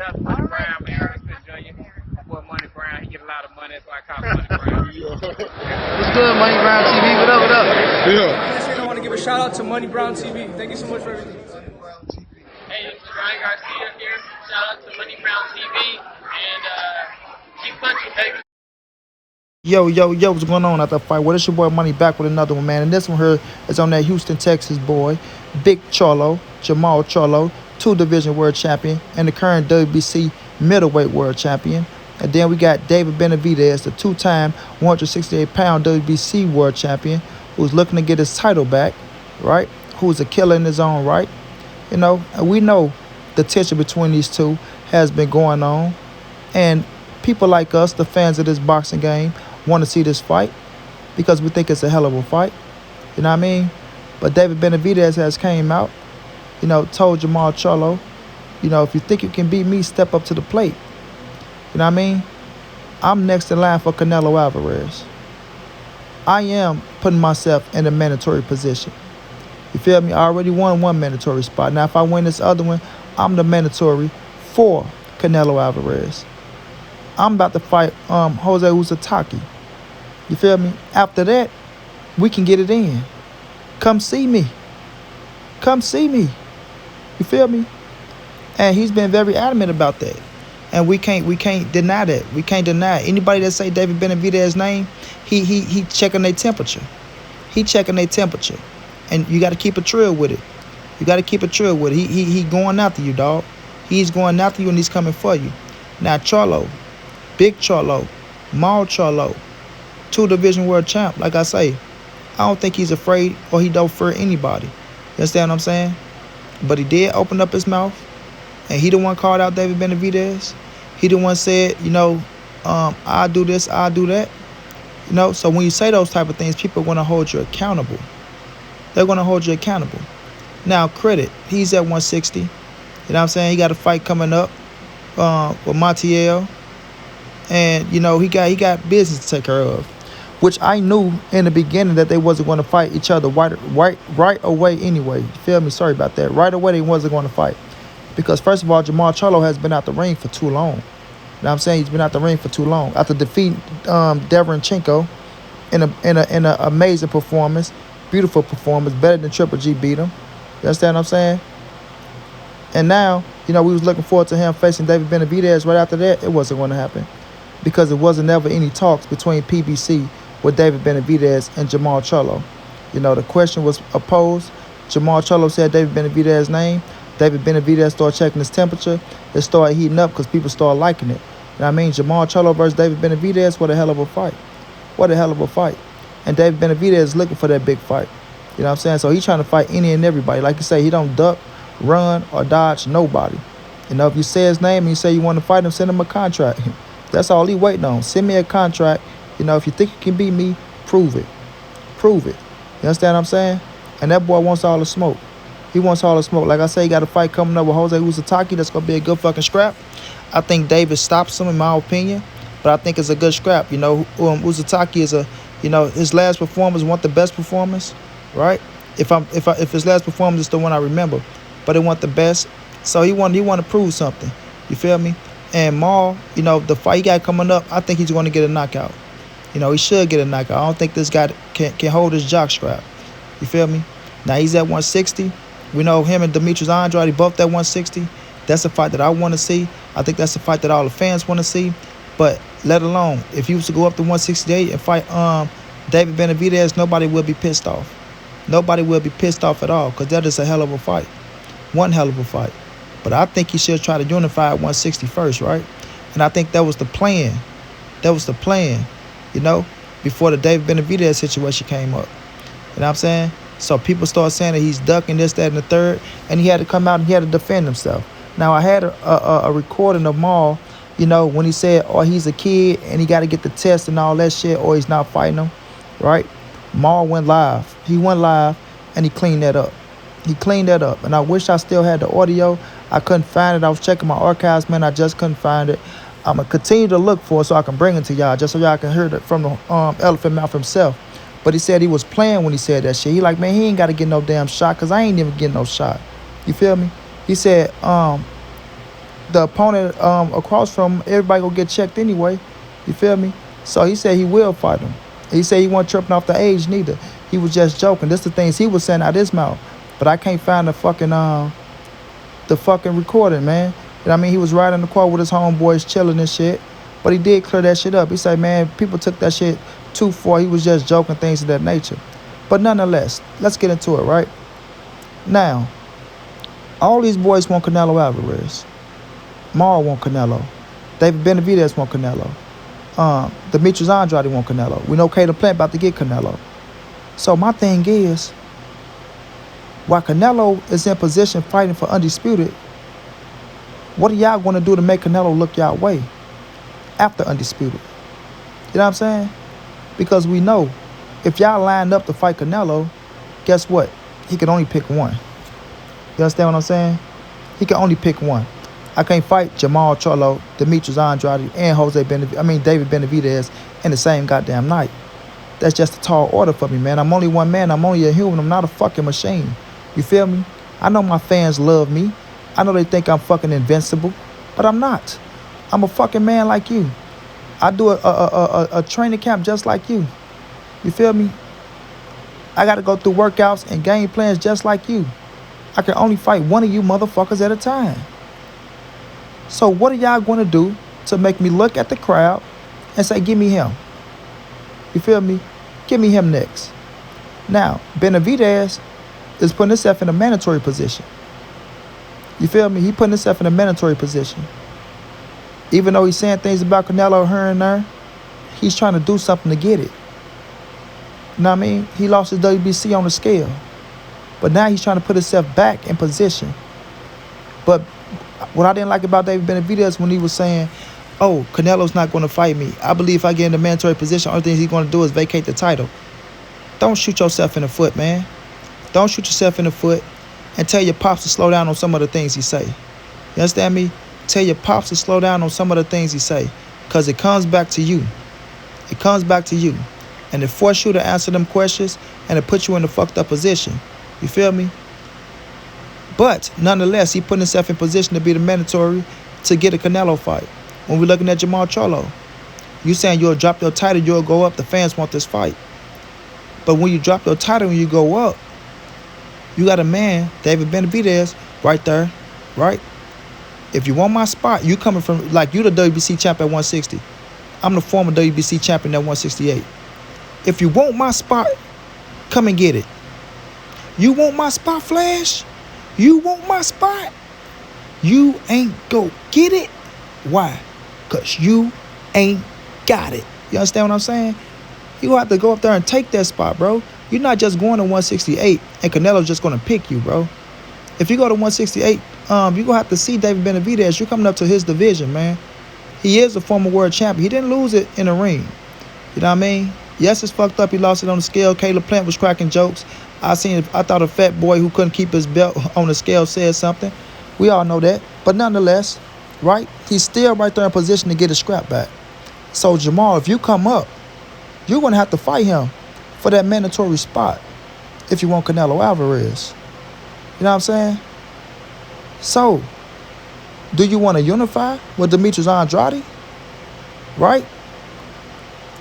out to Money Brown, man. Respect Junior. My boy Money Brown, he get a lot of money, that's why I call him Money Brown. What's good, Money Brown TV? What up, what up? Yeah. I want to give a shout out to Money Brown TV. Thank you so much for everything. Hey, this is Ryan Garcia here. Shout out to Money Brown TV. And keep punching, baby. Yo, what's going on after the fight? Well, it's your boy Money back with another one, man. And this one here is on that Houston, Texas boy, Big Charlo, Jermall Charlo, 2-division world champion, and the current WBC middleweight world champion. And then we got David Benavidez, the 2-time 168-pound WBC world champion, who's looking to get his title back, right? Who's a killer in his own right. You know, and we know the tension between these two has been going on. And people like us, the fans of this boxing game, want to see this fight because we think it's a hell of a fight. You know what I mean? But David Benavidez has came out, you know, told Jermall Charlo, you know, if you think you can beat me, step up to the plate. You know what I mean? I'm next in line for Canelo Alvarez. I am putting myself in a mandatory position. You feel me? I already won one mandatory spot. Now, if I win this other one, I'm the mandatory for Canelo Alvarez. I'm about to fight Jose Uzataki. You feel me? After that, we can get it in. Come see me. Come see me. You feel me? And he's been very adamant about that. And we can't deny that. We can't deny it. Anybody that say David Benavidez's name, he checking their temperature. He checking their temperature. And you got to keep it trill with it. You got to keep it trill with it. He going after you, dog. He's going after you and he's coming for you. Now, Charlo, Big Charlo, Mall Charlo, 2-division world champ, like I say, I don't think he's afraid or he don't fear anybody. You understand what I'm saying? But he did open up his mouth, and he the one called out David Benavidez. He the one said, you know, I'll do this, I'll do that. You know, so when you say those type of things, people are going to hold you accountable. They're going to hold you accountable. Now, credit, he's at 160. You know what I'm saying? He got a fight coming up with Montiel. And, you know, he got business to take care of, which I knew in the beginning that they wasn't going to fight each other right away anyway. You feel me? Sorry about that. Right away, they wasn't going to fight. Because, first of all, Jermall Charlo has been out the ring for too long. You know what I'm saying? He's been out the ring for too long. After defeating Deverenchenko in an amazing performance, beautiful performance, better than Triple G beat him. You understand what I'm saying? And now, you know, we was looking forward to him facing David Benavidez. Right after that, it wasn't going to happen. Because it wasn't ever any talks between PBC with David Benavidez and Jermall Charlo. You know, the question was opposed. Jermall Charlo said David Benavidez's name. David Benavidez started checking his temperature. It started heating up because people started liking it. You know what I mean? Jermall Charlo versus David Benavidez, what a hell of a fight. What a hell of a fight. And David Benavidez is looking for that big fight. You know what I'm saying? So he's trying to fight any and everybody. Like you say, he don't duck, run, or dodge nobody. You know, if you say his name and you say you want to fight him, send him a contract. That's all he waiting on. Send me a contract. You know, if you think you can beat me, prove it. Prove it. You understand what I'm saying? And that boy wants all the smoke. He wants all the smoke. Like I say, he got a fight coming up with Jose Uzataki. That's going to be a good fucking scrap. I think David stops him, in my opinion. But I think it's a good scrap. You know, Uzataki is a, you know, his last performance wasn't the best performance, right? If his last performance is the one I remember, but it wasn't the best. So he want to prove something. You feel me? And Maul, you know, the fight he got coming up, I think he's going to get a knockout. You know, he should get a knockout. I don't think this guy can hold his jock strap. You feel me? Now, he's at 160. We know him and Demetrius Andrade both at 160. That's a fight that I want to see. I think that's a fight that all the fans want to see. But let alone, if he was to go up to 168 and fight David Benavidez, nobody will be pissed off. Nobody will be pissed off at all because that is a hell of a fight. One hell of a fight. But I think he should try to unify at 160 first, right? And I think that was the plan. That was the plan, you know, before the David Benavidez situation came up. You know what I'm saying? So people start saying that he's ducking this, that, and the third, and he had to come out and he had to defend himself. Now, I had a recording of Maul, you know, when he said, oh, he's a kid and he got to get the test and all that shit, or he's not fighting him, right? Maul went live. He went live, and he cleaned that up. He cleaned that up, and I wish I still had the audio. I couldn't find it. I was checking my archives, man. I just couldn't find it. I'm going to continue to look for it so I can bring it to y'all, just so y'all can hear it from the elephant mouth himself. But he said he was playing when he said that shit. He like, man, he ain't got to get no damn shot because I ain't even getting no shot. You feel me? He said the the opponent across from everybody gonna get checked anyway. You feel me? So he said he will fight him. He said he wasn't tripping off the age neither. He was just joking. This the things he was saying out his mouth. But I can't find the fucking recording, man. You know what I mean? He was riding the car with his homeboys chilling and shit. But he did clear that shit up. He said, man, people took that shit too far. He was just joking, things of that nature. But nonetheless, let's get into it, right? Now, all these boys want Canelo Alvarez. Maul want Canelo. David Benavidez want Canelo. Demetrius Andrade want Canelo. We know Caleb Plant about to get Canelo. So my thing is, while Canelo is in position fighting for undisputed, what are y'all going to do to make Canelo look y'all way after undisputed? You know what I'm saying? Because we know if y'all lined up to fight Canelo, guess what? He can only pick one. You understand what I'm saying? He can only pick one. I can't fight Jermall, Charlo, Demetrius Andrade, and David Benavidez in the same goddamn night. That's just a tall order for me, man. I'm only one man. I'm only a human. I'm not a fucking machine. You feel me? I know my fans love me. I know they think I'm fucking invincible, but I'm not. I'm a fucking man like you. I do a training camp just like you. You feel me? I got to go through workouts and game plans just like you. I can only fight one of you motherfuckers at a time. So what are y'all going to do to make me look at the crowd and say, give me him? You feel me? Give me him next. Now, Benavidez is putting himself in a mandatory position. You feel me? He putting himself in a mandatory position. Even though he's saying things about Canelo here and there, he's trying to do something to get it. You know what I mean? He lost his WBC on the scale. But now he's trying to put himself back in position. But what I didn't like about David Benavidez when he was saying, oh, Canelo's not going to fight me. I believe if I get in the mandatory position, the only thing he's going to do is vacate the title. Don't shoot yourself in the foot, man. Don't shoot yourself in the foot and tell your pops to slow down on some of the things he say. You understand me? Tell your pops to slow down on some of the things he say. Because it comes back to you. It comes back to you. And it force you to answer them questions and it put you in a fucked up position. You feel me? But nonetheless, he put himself in position to be the mandatory to get a Canelo fight. When we're looking at Jermall Charlo, you saying you'll drop your title, you'll go up. The fans want this fight. But when you drop your title and you go up, you got a man, David Benavidez, right there, right? If you want my spot, you coming from, like, you the WBC champ at 160. I'm the former WBC champion at 168. If you want my spot, come and get it. You want my spot, Flash? You want my spot? You ain't go get it. Why? Because you ain't got it. You understand what I'm saying? You gonna have to go up there and take that spot, bro. You're not just going to 168 and Canelo's just gonna pick you, bro. If you go to 168, you're gonna have to see David Benavidez. You're coming up to his division, man. He is a former world champion. He didn't lose it in the ring. You know what I mean? Yes, it's fucked up. He lost it on the scale. Caleb Plant was cracking jokes. I thought a fat boy who couldn't keep his belt on the scale said something. We all know that. But nonetheless, right? He's still right there in position to get his scrap back. So Jermall, if you come up, you're gonna have to fight him for that mandatory spot if you want Canelo Alvarez. You know what I'm saying? So, do you want to unify with Demetrius Andrade? Right?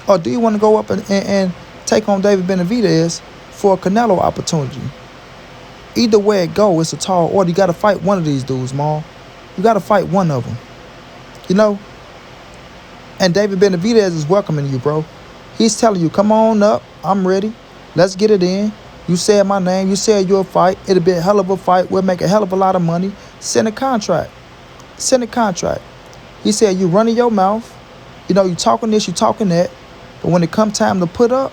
Or do you want to go up and take on David Benavidez for a Canelo opportunity? Either way it go, it's a tall order. You got to fight one of these dudes, Maul. You got to fight one of them. You know? And David Benavidez is welcoming you, bro. He's telling you, come on up. I'm ready. Let's get it in. You said my name. You said you'll fight. It'll be a hell of a fight. We'll make a hell of a lot of money. Send a contract. Send a contract. He said, you running your mouth. You know, you talking this, you talking that. But when it come time to put up,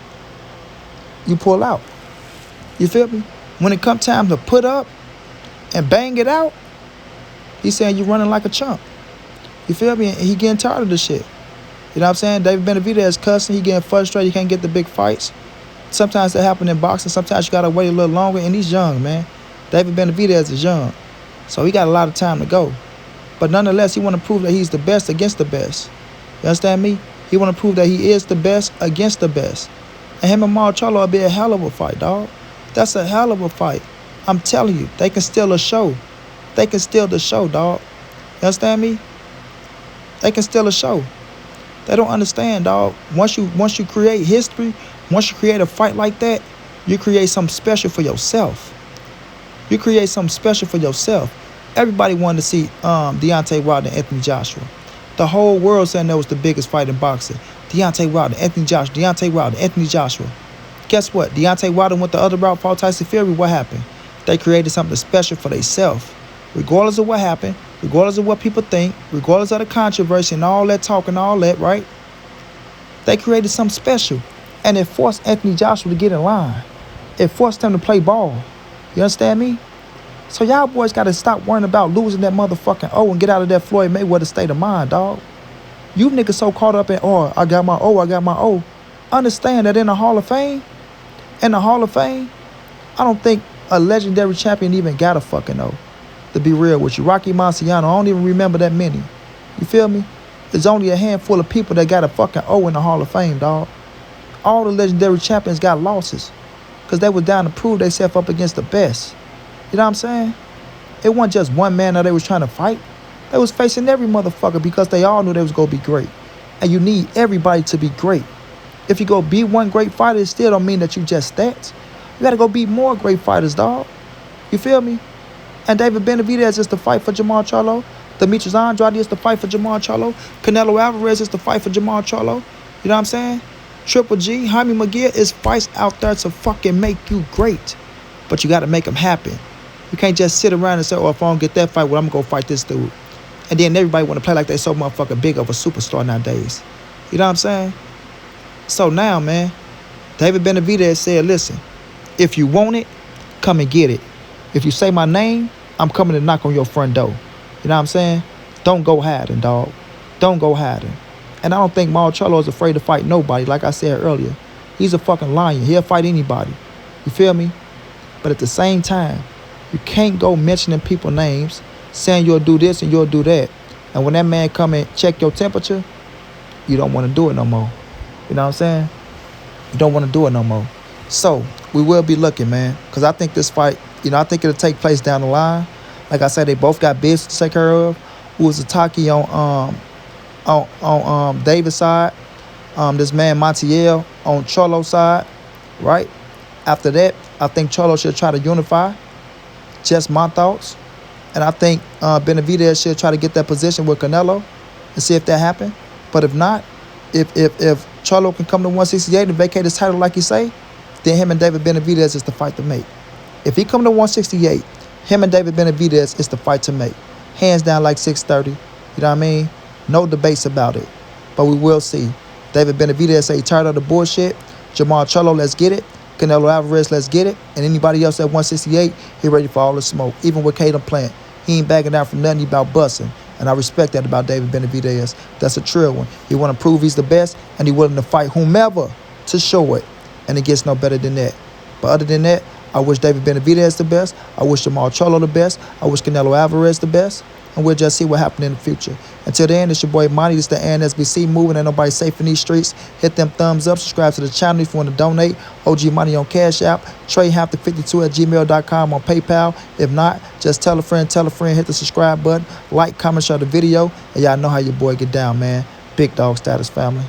you pull out. You feel me? When it come time to put up and bang it out, he's saying you running like a chump. You feel me? And he getting tired of this shit. You know what I'm saying? David Benavidez cussing. He getting frustrated. He can't get the big fights. Sometimes that happen in boxing. Sometimes you got to wait a little longer. And he's young, man. David Benavidez is young. So he got a lot of time to go. But nonetheless, he want to prove that he's the best against the best. You understand me? He want to prove that he is the best against the best. And him and Charlo will be a hell of a fight, dog. That's a hell of a fight. I'm telling you, they can steal a show. They can steal the show, dog. You understand me? They can steal a show. They don't understand, dog. Once you create history, once you create a fight like that, you create something special for yourself. You create something special for yourself. Everybody wanted to see Deontay Wilder and Anthony Joshua. The whole world saying that was the biggest fight in boxing. Deontay Wilder, Anthony Joshua, Deontay Wilder, Anthony Joshua. Guess what? Deontay Wilder went the other route, fought Tyson Fury. What happened? They created something special for themselves. Regardless of what happened, regardless of what people think, regardless of the controversy and all that talk and all that, right? They created something special. And it forced Anthony Joshua to get in line. It forced him to play ball. You understand me? So y'all boys got to stop worrying about losing that motherfucking O and get out of that Floyd Mayweather state of mind, dog. You niggas so caught up in, oh, I got my O. Understand that in the Hall of Fame, I don't think a legendary champion even got a fucking O. To be real with you. Rocky Marciano, I don't even remember that many. You feel me? There's only a handful of people that got a fucking O in the Hall of Fame, dog. All the legendary champions got losses because they was down to prove themselves up against the best. You know what I'm saying? It wasn't just one man that they was trying to fight. They was facing every motherfucker because they all knew they was going to be great. And you need everybody to be great. If you go beat one great fighter, it still don't mean that you just that. You got to go beat more great fighters, dog. You feel me? And David Benavidez is to fight for Jermall Charlo. Demetrius Andrade is to fight for Jermall Charlo. Canelo Alvarez is to fight for Jermall Charlo. You know what I'm saying? Triple G, Jaime McGill is fights out there to fucking make you great. But you got to make them happen. You can't just sit around and say, oh, if I don't get that fight, well, I'm going to go fight this dude. And then everybody want to play like they so motherfucking big of a superstar nowadays. You know what I'm saying? So now, man, David Benavidez said, listen, if you want it, come and get it. If you say my name, I'm coming to knock on your front door. You know what I'm saying? Don't go hiding, dog. Don't go hiding. And I don't think Jermall Charlo is afraid to fight nobody, like I said earlier. He's a fucking lion. He'll fight anybody. You feel me? But at the same time, you can't go mentioning people's names, saying you'll do this and you'll do that. And when that man come and check your temperature, you don't want to do it no more. You know what I'm saying? You don't want to do it no more. So, we will be looking, man. Because I think this fight, I think it'll take place down the line. Like I said, they both got business to take care of. Uzataki on David's side. This man Montiel on Charlo's side. Right? After that, I think Charlo should try to unify. Just my thoughts. And I think Benavidez should try to get that position with Canelo and see if that happens. But if not, if Charlo can come to 168 and vacate his title like you say, then him and David Benavidez is the fight to make. If he come to 168, him and David Benavidez is the fight to make. Hands down like 630. You know what I mean? No debates about it. But we will see. David Benavidez say he tired of the bullshit. Jermall Charlo, let's get it. Canelo Alvarez, let's get it. And anybody else at 168, he ready for all the smoke. Even with Caden Plant, he ain't backing down from nothing. He about busting. And I respect that about David Benavidez. That's a trill one. He want to prove he's the best, and he willing to fight whomever to show it. And it gets no better than that. But other than that, I wish David Benavidez the best. I wish Jermall Charlo the best. I wish Canelo Alvarez the best. And we'll just see what happens in the future. Until then, it's your boy Monty. This is the NSBC moving. Ain't nobody safe in these streets. Hit them thumbs up. Subscribe to the channel if you want to donate. OG Money on Cash App. TreyHampton52@gmail.com on PayPal. If not, just tell a friend. Hit the subscribe button. Like, comment, share the video. And y'all know how your boy get down, man. Big dog status, family.